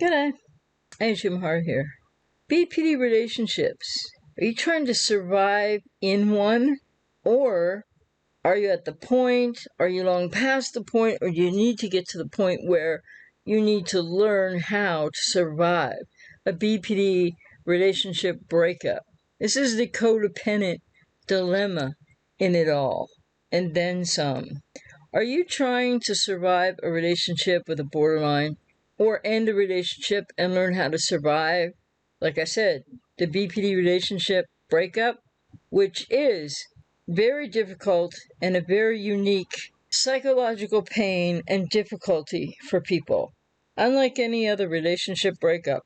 G'day, Asia Mahar here. BPD relationships. Are you trying to survive in one? Or are you at the point, are you long past the point, or do you need to get to the point where you need to learn how to survive a BPD relationship breakup? This is the codependent dilemma in it all, and then some. Are you trying to survive a relationship with a borderline, or end a relationship and learn how to survive? Like I said, the BPD relationship breakup, which is very difficult and a very unique psychological pain and difficulty for people, unlike any other relationship breakup.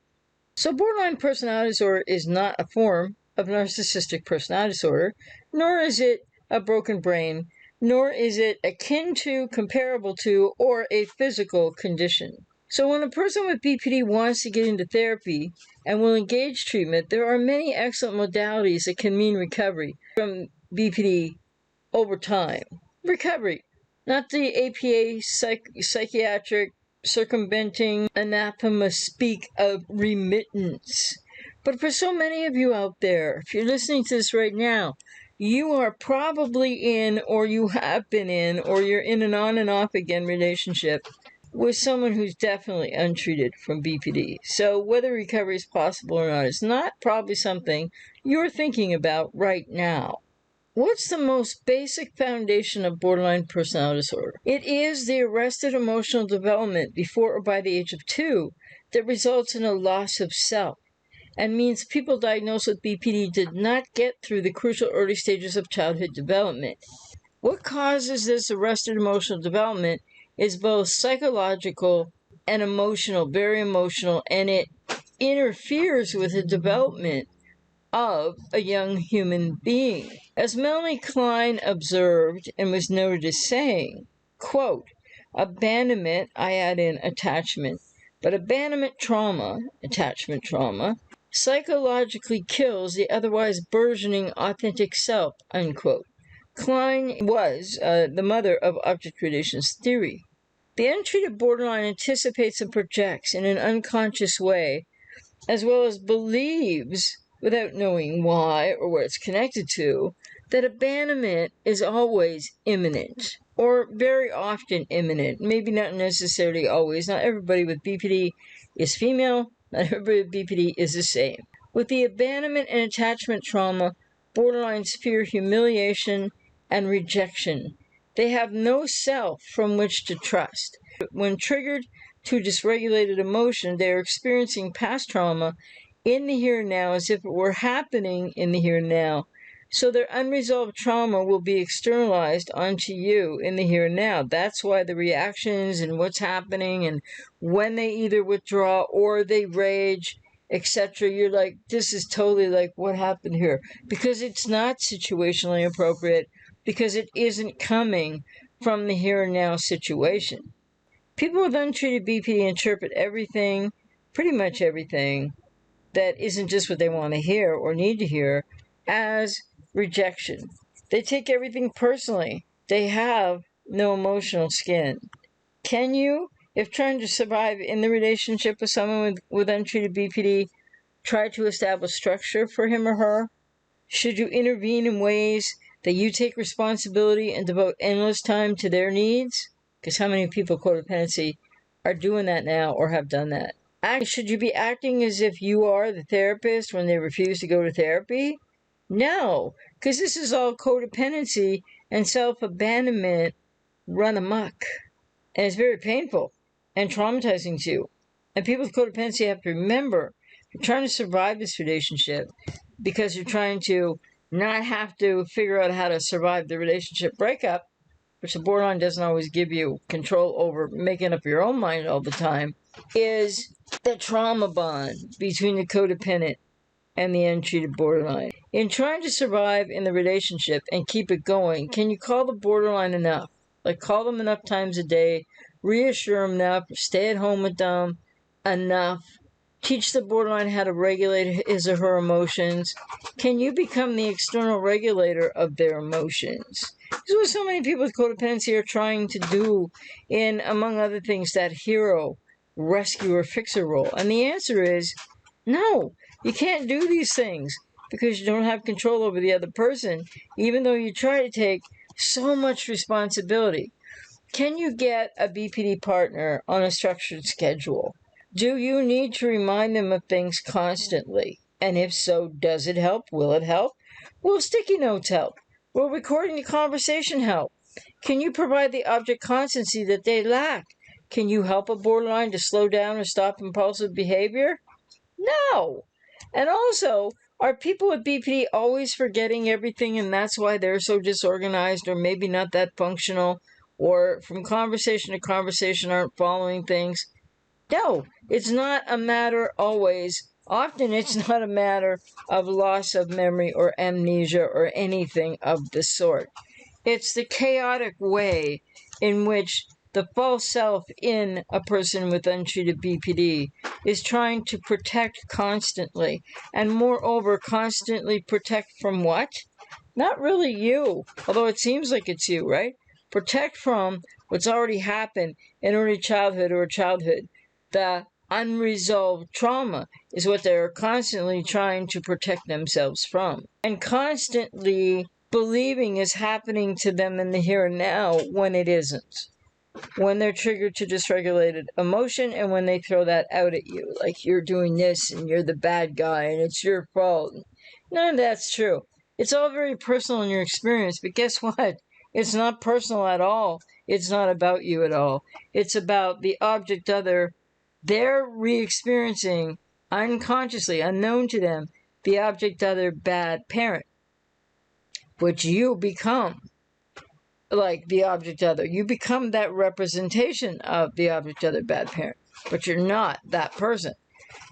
So borderline personality disorder is not a form of narcissistic personality disorder, nor is it a broken brain, nor is it akin to, comparable to, or a physical condition. So when a person with BPD wants to get into therapy and will engage treatment, there are many excellent modalities that can mean recovery from BPD over time. Recovery, not the APA psychiatric circumventing anathema speak of remittance. But for so many of you out there, if you're listening to this right now, you are probably in, or you have been in, or you're in an on and off again relationship with someone who's definitely untreated from BPD. So whether recovery is possible or not is not probably something you're thinking about right now. What's the most basic foundation of borderline personality disorder? It is the arrested emotional development before or by the age of 2 that results in a loss of self, and means people diagnosed with BPD did not get through the crucial early stages of childhood development. What causes this arrested emotional development is both psychological and emotional, very emotional, and it interferes with the development of a young human being. As Melanie Klein observed and was noted as saying, quote, abandonment, I add in attachment, but abandonment trauma, attachment trauma, psychologically kills the otherwise burgeoning authentic self, unquote. Klein was the mother of object relations theory. The untreated borderline anticipates and projects in an unconscious way, as well as believes, without knowing why or what it's connected to, that abandonment is always imminent, or very often imminent, maybe not necessarily always. Not everybody with BPD is female, not everybody with BPD is the same. With the abandonment and attachment trauma, borderlines fear humiliation and rejection. They have no self from which to trust. When triggered to dysregulated emotion, they are experiencing past trauma in the here and now as if it were happening in the here and now. So their unresolved trauma will be externalized onto you in the here and now. That's why the reactions and what's happening and when they either withdraw or they rage, etc., you're like, this is totally like what happened here. Because it's not situationally appropriate, because it isn't coming from the here and now situation. People with untreated BPD interpret everything, pretty much everything, that isn't just what they want to hear or need to hear, as rejection. They take everything personally. They have no emotional skin. Can you, if trying to survive in the relationship with someone with untreated BPD, try to establish structure for him or her? Should you intervene in ways that you take responsibility and devote endless time to their needs? Because how many people codependency are doing that now or have done that? Should you be acting as if you are the therapist when they refuse to go to therapy? No, because this is all codependency and self-abandonment run amok. And it's very painful and traumatizing to you. And people with codependency have to remember, you're trying to survive this relationship because you're trying to not have to figure out how to survive the relationship breakup, which the borderline doesn't always give you control over making up your own mind all the time, is the trauma bond between the codependent and the untreated borderline. In trying to survive in the relationship and keep it going, can you call the borderline enough? Like, call them enough times a day, reassure them enough, stay at home with them enough, teach the borderline how to regulate his or her emotions. Can you become the external regulator of their emotions? This is what so many people with codependency are trying to do in, among other things, that hero rescuer fixer role? And the answer is no. You can't do these things because you don't have control over the other person, even though you try to take so much responsibility. Can you get a BPD partner on a structured schedule? Do you need to remind them of things constantly? And if so, does it help? Will it help? Will sticky notes help? Will recording the conversation help? Can you provide the object constancy that they lack? Can you help a borderline to slow down or stop impulsive behavior? No. And also, are people with BPD always forgetting everything and that's why they're so disorganized or maybe not that functional or from conversation to conversation aren't following things? No, it's not a matter always. Often it's not a matter of loss of memory or amnesia or anything of the sort. It's the chaotic way in which the false self in a person with untreated BPD is trying to protect constantly, and moreover, constantly protect from what? Not really you, although it seems like it's you, right? Protect from what's already happened in early childhood or childhood. The unresolved trauma is what they're constantly trying to protect themselves from, and constantly believing is happening to them in the here and now when it isn't. When they're triggered to dysregulated emotion and when they throw that out at you, like you're doing this and you're the bad guy and it's your fault. None of that's true. It's all very personal in your experience, but guess what? It's not personal at all. It's not about you at all. It's about the object other. They're re-experiencing unconsciously, unknown to them, the object other bad parent, which you become like the object other. You become that representation of the object other bad parent, but you're not that person.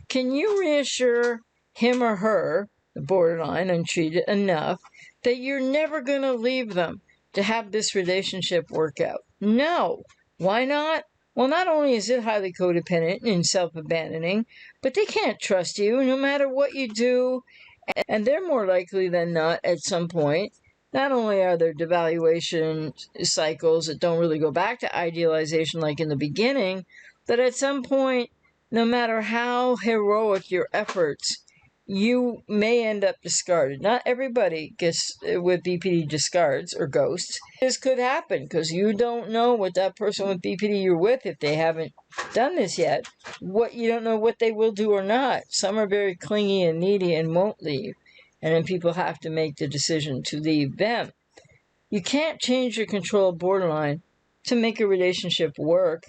Can you reassure him or her, the borderline untreated, enough that you're never going to leave them to have this relationship work out? No. Why not? Well, not only is it highly codependent and self-abandoning, but they can't trust you no matter what you do, and they're more likely than not at some point. Not only are there devaluation cycles that don't really go back to idealization like in the beginning, but at some point, no matter how heroic your efforts, you may end up discarded. Not everybody gets with BPD discards or ghosts. This could happen because you don't know what that person with BPD you're with, if they haven't done this yet, you don't know what they will do or not. Some are very clingy and needy and won't leave. And then people have to make the decision to leave them. You can't change your control borderline to make a relationship work,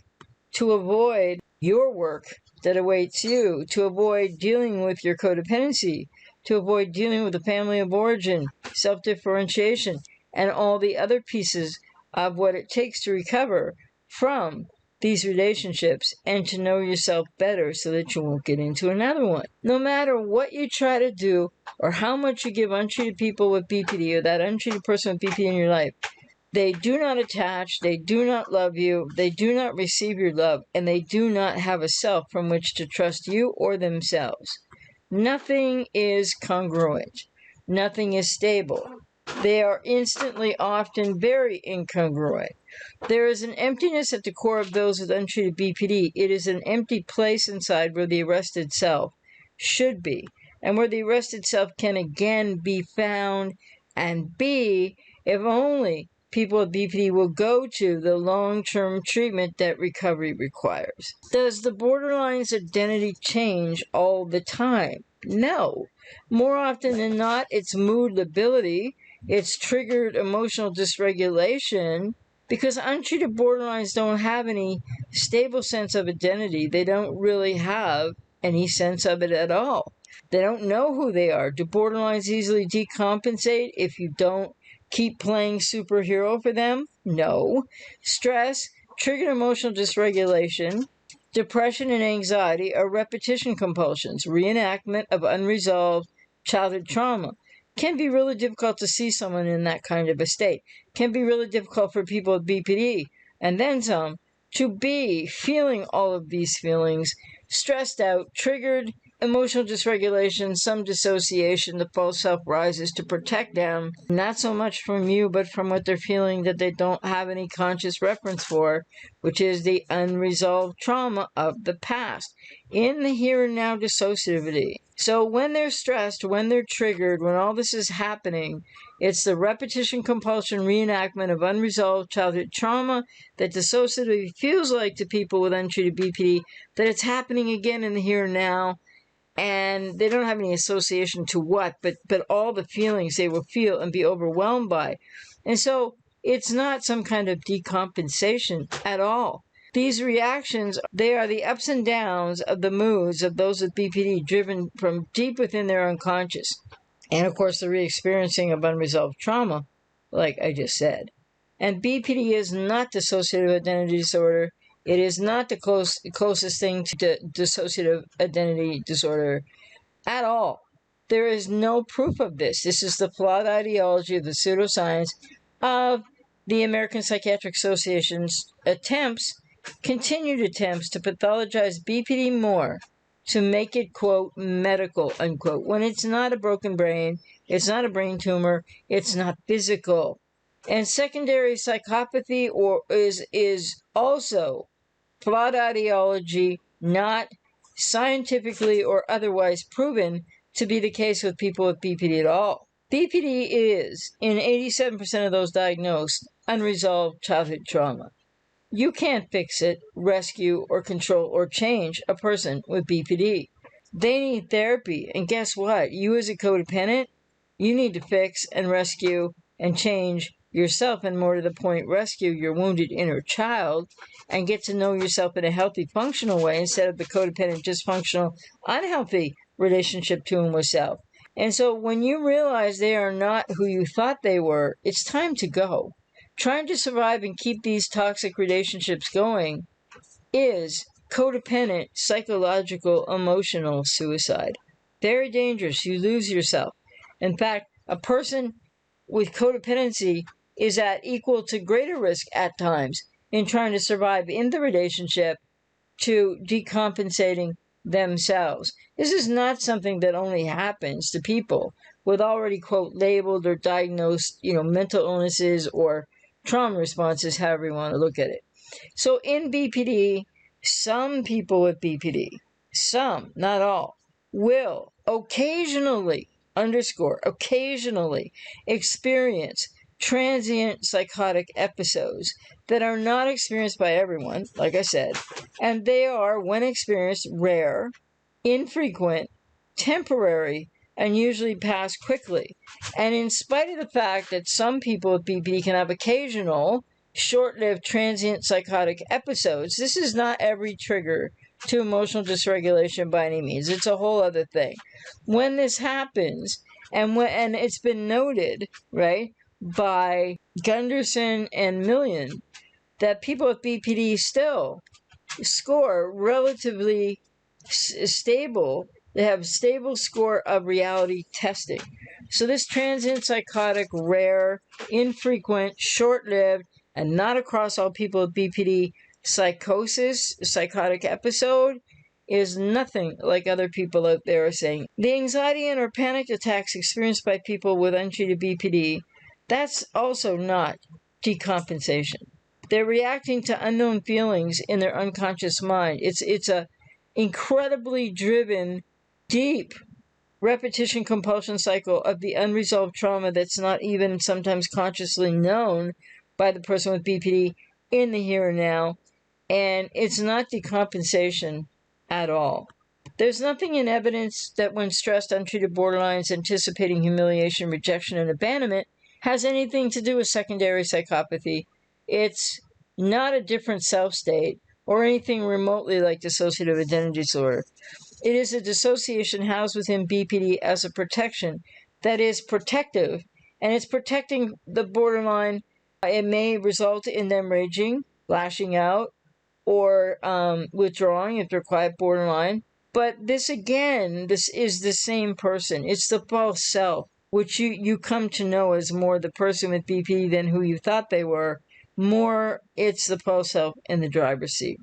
to avoid your work that awaits you, to avoid dealing with your codependency, to avoid dealing with the family of origin, self-differentiation, and all the other pieces of what it takes to recover from these relationships and to know yourself better so that you won't get into another one. No matter what you try to do or how much you give untreated people with BPD or that untreated person with BPD in your life, they do not attach, they do not love you, they do not receive your love, and they do not have a self from which to trust you or themselves. Nothing is congruent. Nothing is stable. They are instantly often very incongruent. There is an emptiness at the core of those with untreated BPD. It is an empty place inside where the arrested self should be, and where the arrested self can again be found and be, if only people with BPD will go to the long-term treatment that recovery requires. Does the borderline's identity change all the time? No. More often than not, it's mood lability, it's triggered emotional dysregulation, because untreated borderlines don't have any stable sense of identity. They don't really have any sense of it at all. They don't know who they are. Do borderlines easily decompensate if you don't keep playing superhero for them? No. Stress, triggered emotional dysregulation, depression and anxiety are repetition compulsions, reenactment of unresolved childhood trauma. Can be really difficult to see someone in that kind of a state. Can be really difficult for people with BPD, and then some, to be feeling all of these feelings, stressed out, triggered emotional dysregulation, some dissociation, the false self rises to protect them, not so much from you, but from what they're feeling that they don't have any conscious reference for, which is the unresolved trauma of the past. In the here and now dissociativity. So when they're stressed, when they're triggered, when all this is happening, it's the repetition, compulsion, reenactment of unresolved childhood trauma that dissociativity feels like to people with untreated BPD, that it's happening again in the here and now, and they don't have any association to what, but all the feelings they will feel and be overwhelmed by. And so it's not some kind of decompensation at all. These reactions, they are the ups and downs of the moods of those with BPD driven from deep within their unconscious. And of course, the re-experiencing of unresolved trauma, like I just said. And BPD is not dissociative identity disorder. It is not the closest thing to dissociative identity disorder at all. There is no proof of this. This is the flawed ideology of the pseudoscience of the American Psychiatric Association's continued attempts to pathologize BPD more, to make it, quote, medical, unquote, when it's not a broken brain, it's not a brain tumor, it's not physical. And secondary psychopathy is also flawed ideology, not scientifically or otherwise proven to be the case with people with BPD at all. BPD is, in 87% of those diagnosed, unresolved childhood trauma. You can't fix it, rescue, or control, or change a person with BPD. They need therapy, and guess what? You as a codependent, you need to fix and rescue and change yourself, and more to the point, rescue your wounded inner child and get to know yourself in a healthy, functional way instead of the codependent, dysfunctional, unhealthy relationship to and with self. And so when you realize they are not who you thought they were, it's time to go. Trying to survive and keep these toxic relationships going is codependent, psychological, emotional suicide. Very dangerous. You lose yourself. In fact, a person with codependency is at equal to greater risk at times in trying to survive in the relationship to decompensating themselves. This is not something that only happens to people with already, quote, labeled or diagnosed, mental illnesses or trauma responses, however you want to look at it. So in BPD, some people with BPD, some, not all, will occasionally, occasionally experience transient psychotic episodes that are not experienced by everyone, like I said, and they are, when experienced, rare, infrequent, temporary, and usually pass quickly. And in spite of the fact that some people with BPD can have occasional, short-lived, transient psychotic episodes, this is not every trigger to emotional dysregulation by any means. It's a whole other thing. When this happens, and it's been noted, right, by Gunderson and Millian, that people with BPD still score relatively stable. They have stable score of reality testing. So this transient psychotic, rare, infrequent, short-lived, and not across all people with BPD psychotic episode is nothing like other people out there are saying. The anxiety and or panic attacks experienced by people with untreated BPD, that's also not decompensation. They're reacting to unknown feelings in their unconscious mind. It's a incredibly driven, deep repetition compulsion cycle of the unresolved trauma that's not even sometimes consciously known by the person with BPD in the here and now. And it's not decompensation at all. There's nothing in evidence that when stressed, untreated borderlines anticipating humiliation, rejection, and abandonment has anything to do with secondary psychopathy. It's not a different self state or anything remotely like dissociative identity disorder. It is a dissociation housed within BPD as a protection that is protective, and it's protecting the borderline. It may result in them raging, lashing out, or withdrawing if they're quiet borderline. But this is the same person. It's the false self, which you come to know as more the person with BPD than who you thought they were. More, it's the false self in the driver's seat.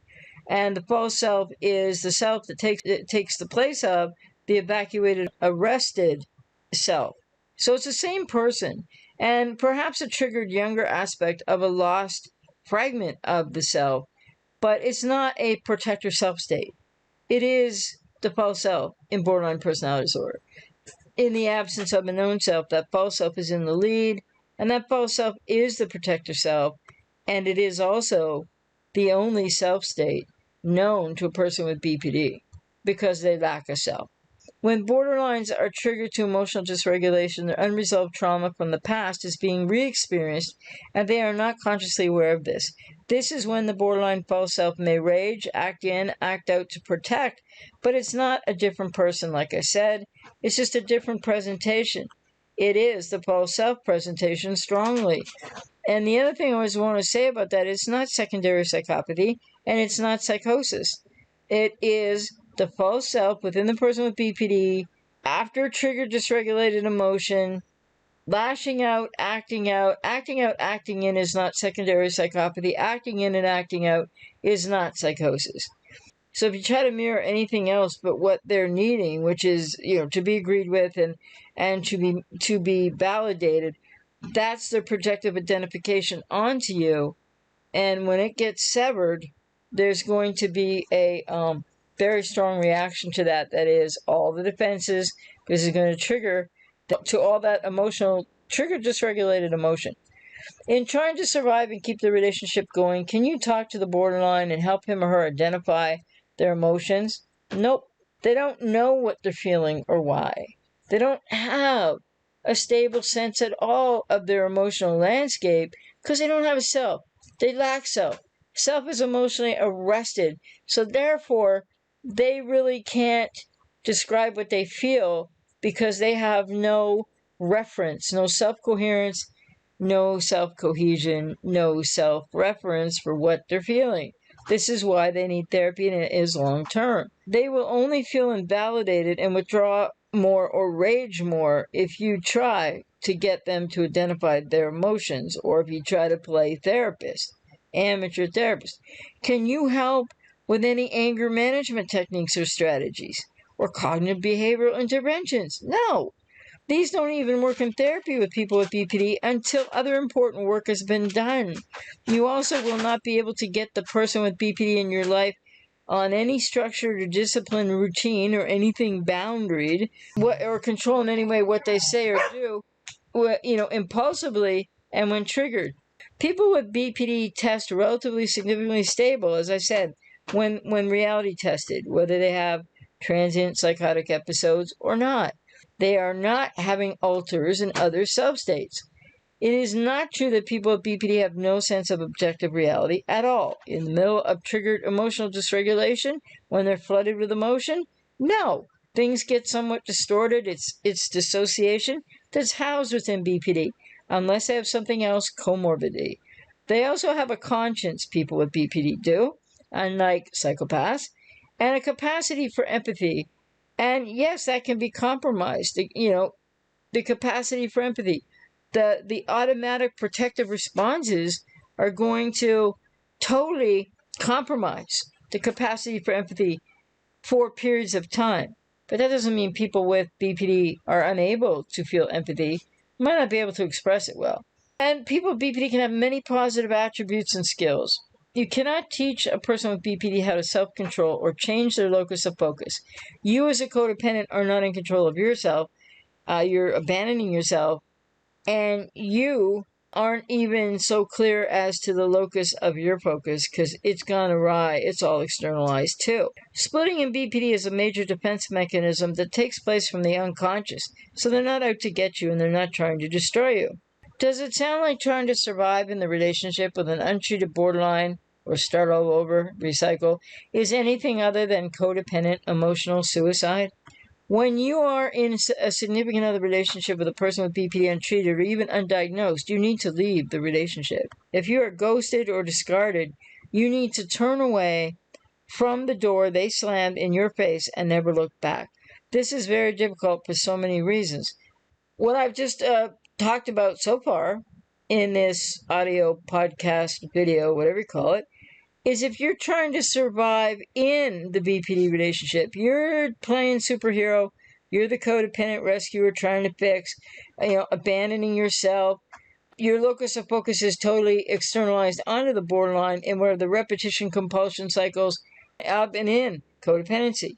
And the false self is the self that takes the place of the evacuated, arrested self. So it's the same person, and perhaps a triggered younger aspect of a lost fragment of the self, but it's not a protector self state. It is the false self in borderline personality disorder. In the absence of a known self, that false self is in the lead, and that false self is the protector self, and it is also the only self state known to a person with BPD because they lack a self. When borderlines are triggered to emotional dysregulation, their unresolved trauma from the past is being re-experienced, and they are not consciously aware of this. This is when the borderline false self may rage, act in, act out to protect, but it's not a different person, like I said. It's just a different presentation. It is the false self presentation strongly. And the other thing I always want to say about that is it's not secondary psychopathy, and it's not psychosis. It is the false self within the person with BPD, after triggered dysregulated emotion, lashing out, acting in is not secondary psychopathy. Acting in and acting out is not psychosis. So if you try to mirror anything else but what they're needing, which is, to be agreed with and to be validated, that's their projective identification onto you. And when it gets severed, there's going to be a very strong reaction to that. That is, all the defenses, because it's going to trigger to all that emotional, trigger dysregulated emotion. In trying to survive and keep the relationship going, can you talk to the borderline and help him or her identify their emotions? Nope. They don't know what they're feeling or why. They don't have a stable sense at all of their emotional landscape because they don't have a self. They lack self. Self is emotionally arrested. So therefore, they really can't describe what they feel because they have no reference, no self-coherence, no self-cohesion, no self-reference for what they're feeling. This is why they need therapy, and it is long-term. They will only feel invalidated and withdraw more or rage more if you try to get them to identify their emotions, or if you try to play therapist, amateur therapist. Can you help with any anger management techniques or strategies, or cognitive behavioral interventions? No. These don't even work in therapy with people with BPD until other important work has been done. You also will not be able to get the person with BPD in your life on any structured or disciplined routine or anything boundaried, or control in any way what they say or do, impulsively and when triggered. People with BPD test relatively significantly stable, as I said, when reality tested, whether they have transient psychotic episodes or not. They are not having alters in other substates. It is not true that people with BPD have no sense of objective reality at all. In the middle of triggered emotional dysregulation, when they're flooded with emotion, no. Things get somewhat distorted. It's dissociation that's housed within BPD, unless they have something else, comorbidity. They also have a conscience, people with BPD do, unlike psychopaths, and a capacity for empathy. And yes, that can be compromised. The capacity for empathy. The automatic protective responses are going to totally compromise the capacity for empathy for periods of time. But that doesn't mean people with BPD are unable to feel empathy. They might not be able to express it well. And people with BPD can have many positive attributes and skills. You cannot teach a person with BPD how to self-control or change their locus of focus. You as a codependent are not in control of yourself. You're abandoning yourself, and you aren't even so clear as to the locus of your focus because it's gone awry. It's all externalized too. Splitting in BPD is a major defense mechanism that takes place from the unconscious, so they're not out to get you and they're not trying to destroy you. Does it sound like trying to survive in the relationship with an untreated borderline or start all over, recycle, is anything other than codependent emotional suicide? When you are in a significant other relationship with a person with BPD untreated or even undiagnosed, you need to leave the relationship. If you are ghosted or discarded, you need to turn away from the door they slammed in your face and never look back. This is very difficult for so many reasons. What I've just talked about so far in this audio podcast, video, whatever you call it, is if you're trying to survive in the BPD relationship, you're playing superhero, you're the codependent rescuer trying to fix, abandoning yourself. Your locus of focus is totally externalized onto the borderline, and where the repetition compulsion cycles up and in codependency.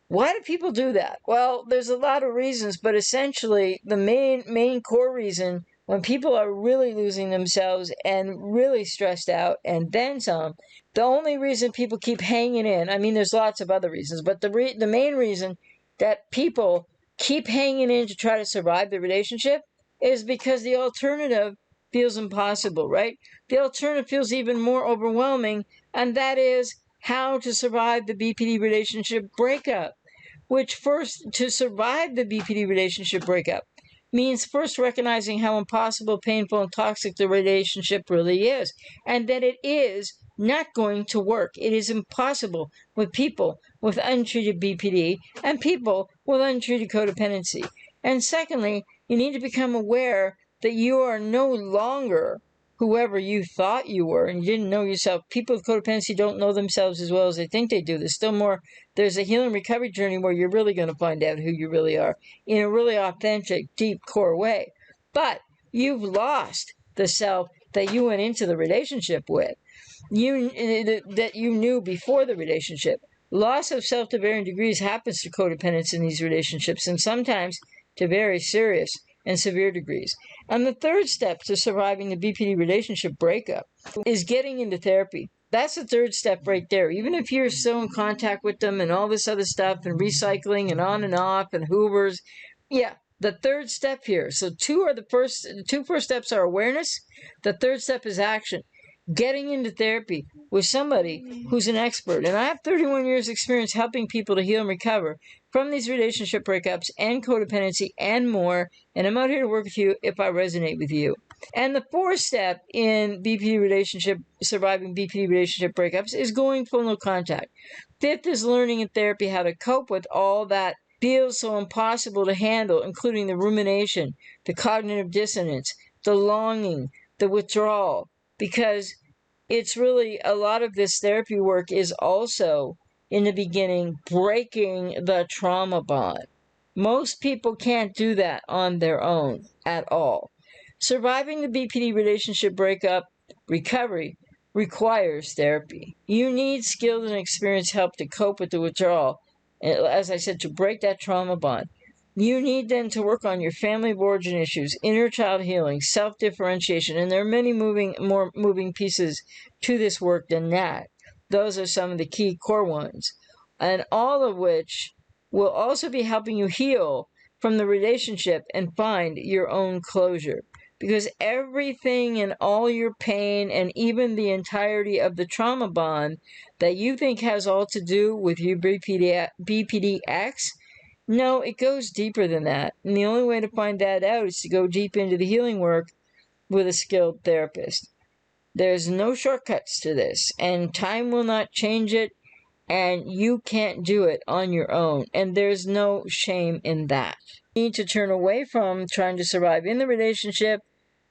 Why do people do that? Well, there's a lot of reasons, but essentially the main core reason, when people are really losing themselves and really stressed out and then some, the only reason people keep hanging in, I mean, there's lots of other reasons, but the main reason that people keep hanging in to try to survive the relationship is because the alternative feels impossible, right? The alternative feels even more overwhelming, and that is how to survive the BPD relationship breakup, which first, to survive the BPD relationship breakup, means first recognizing how impossible, painful, and toxic the relationship really is, and that it is not going to work. It is impossible with people with untreated BPD and people with untreated codependency. And secondly, you need to become aware that you are no longer whoever you thought you were and you didn't know yourself. People with codependency don't know themselves as well as they think they do. There's a healing recovery journey where you're really going to find out who you really are in a really authentic, deep core way. But you've lost the self that you went into the relationship with, that you knew before the relationship. Loss of self to varying degrees happens to codependents in these relationships, and sometimes to very serious and severe degrees. And the third step to surviving the BPD relationship breakup is getting into therapy. That's the third step right there. Even if you're still in contact with them and all this other stuff and recycling and on and off and Hoovers, yeah, the third step here. So the two first steps are awareness. The third step is action. Getting into therapy with somebody who's an expert. And I have 31 years experience helping people to heal and recover from these relationship breakups and codependency and more. And I'm out here to work with you if I resonate with you. And the fourth step in surviving BPD relationship breakups is going full no contact. Fifth is learning in therapy how to cope with all that feels so impossible to handle, including the rumination, the cognitive dissonance, the longing, the withdrawal, because it's really, a lot of this therapy work is also, in the beginning, breaking the trauma bond. Most people can't do that on their own at all. Surviving the BPD relationship breakup recovery requires therapy. You need skilled and experienced help to cope with the withdrawal, as I said, to break that trauma bond. You need then to work on your family of origin issues, inner child healing, self-differentiation, and there are many more moving pieces to this work than that. Those are some of the key core ones, and all of which will also be helping you heal from the relationship and find your own closure. Because everything and all your pain and even the entirety of the trauma bond that you think has all to do with your BPDX, no, it goes deeper than that. And the only way to find that out is to go deep into the healing work with a skilled therapist. There's no shortcuts to this, and time will not change it, and you can't do it on your own, and there's no shame in that. You need to turn away from trying to survive in the relationship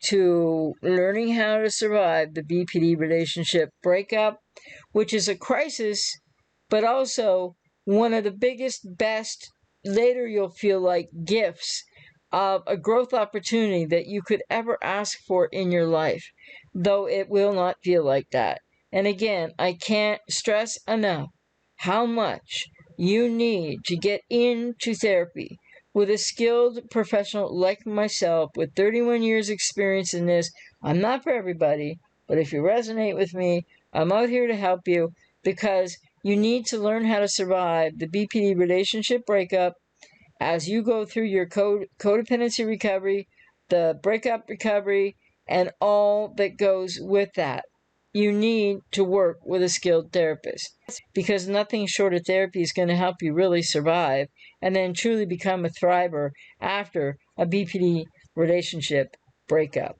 to learning how to survive the BPD relationship breakup, which is a crisis, but also one of the biggest, best, later you'll feel like gifts of a growth opportunity that you could ever ask for in your life, though it will not feel like that. And again, I can't stress enough how much you need to get into therapy with a skilled professional like myself with 31 years experience in this. I'm not for everybody, but if you resonate with me, I'm out here to help you, because you need to learn how to survive the BPD relationship breakup as you go through your codependency recovery, the breakup recovery, and all that goes with that. You need to work with a skilled therapist, because nothing short of therapy is going to help you really survive and then truly become a thriver after a BPD relationship breakup.